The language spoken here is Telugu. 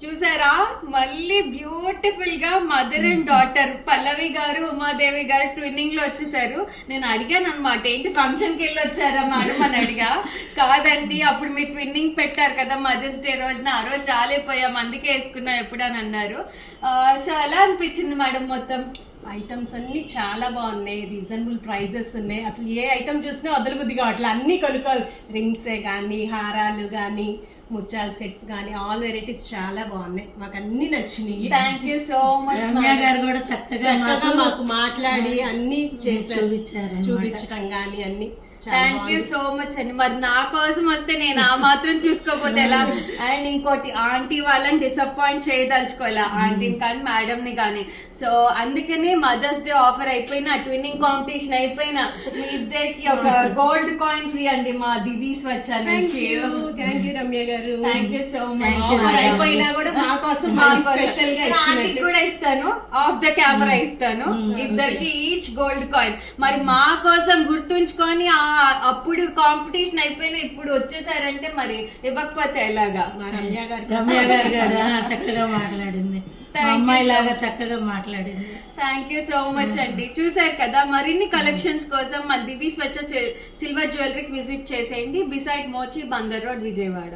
చూసారా, మళ్ళీ బ్యూటిఫుల్ గా మదర్ అండ్ డాటర్ పల్లవి గారు ఉమాదేవి గారు ట్విన్నింగ్ లో వచ్చేసారు. నేను అడిగాను అనమాట, ఏంటి ఫంక్షన్ కి వెళ్ళి వచ్చారా మేడం అని అడిగా. కాదండి, అప్పుడు మీరు ట్విన్నింగ్ పెట్టారు కదా మదర్స్ డే రోజున, ఆ రోజు రాలేపోయాం అందుకే వేసుకున్నాం ఎప్పుడు అని అన్నారు. సో ఎలా అనిపించింది మేడం మొత్తం? ఐటమ్స్ అన్ని చాలా బాగున్నాయి, రీజనబుల్ ప్రైజెస్ ఉన్నాయి. అసలు ఏ ఐటమ్ చూసినా వదలబుద్ది కావట్లేదు, అన్ని కొనుక్కోవాలి. రింగ్సే కానీ, హారాలు కానీ, ముత్యాల సెట్స్ కానీ, ఆల్ వెరైటీస్ చాలా బాగున్నాయి, మాకు అన్ని నచ్చినాయి. Thank you so much. Ramya గారు కూడా చక్కగా మాకు మాట్లాడి అన్ని చేశారు, చూపించారు, చూపించడం కానీ అన్ని. థ్యాంక్ యూ సో మచ్ అండి. మరి నా కోసం వస్తే నేను ఆ మాత్రం చూసుకోకపోతే ఎలా? అండ్ ఇంకోటి, ఆంటీ వాళ్ళని డిసప్పాయింట్ చేయదలుచుకోవాలా, ఆంటీని కానీ మేడం ని కానీ. సో అందుకనే మదర్స్ డే ఆఫర్ అయిపోయినా, ట్విన్నింగ్ కాంపిటీషన్ అయిపోయినా, మీ ఇద్దరికి ఒక గోల్డ్ కాయిన్ ఫ్రీ అండి మా దివి స్వచ్ఛ నుంచి. థ్యాంక్ యూ రమ్య గారు, thank you so much. Offer అయిపోయినా కూడా మా కోసం స్పెషల్ గా ఆంటీకి కూడా ఇస్తాను, ఆఫ్ ద కెమెరా ఇస్తాను, ఇద్దరికి ఈచ్ గోల్డ్ కాయిన్. మరి మా కోసం గుర్తుంచుకొని అప్పుడు కాంపిటీషన్ అయిపోయినా ఇప్పుడు వచ్చేసారంటే మరి ఇవ్వకపోతే ఎలాగా? రమ్య గారు చక్కగా మాట్లాడింది, అమ్మాయి లాగా చక్కగా మాట్లాడింది. థ్యాంక్ యూ సో మచ్ అండి. చూసారు కదా, మరిన్ని కలెక్షన్స్ కోసం మా దివి స్వచ్ఛ సిల్వర్ జ్యువెలరీకి విజిట్ చేసేయండి, బిసైడ్ మోచి బందర్ రోడ్, విజయవాడ.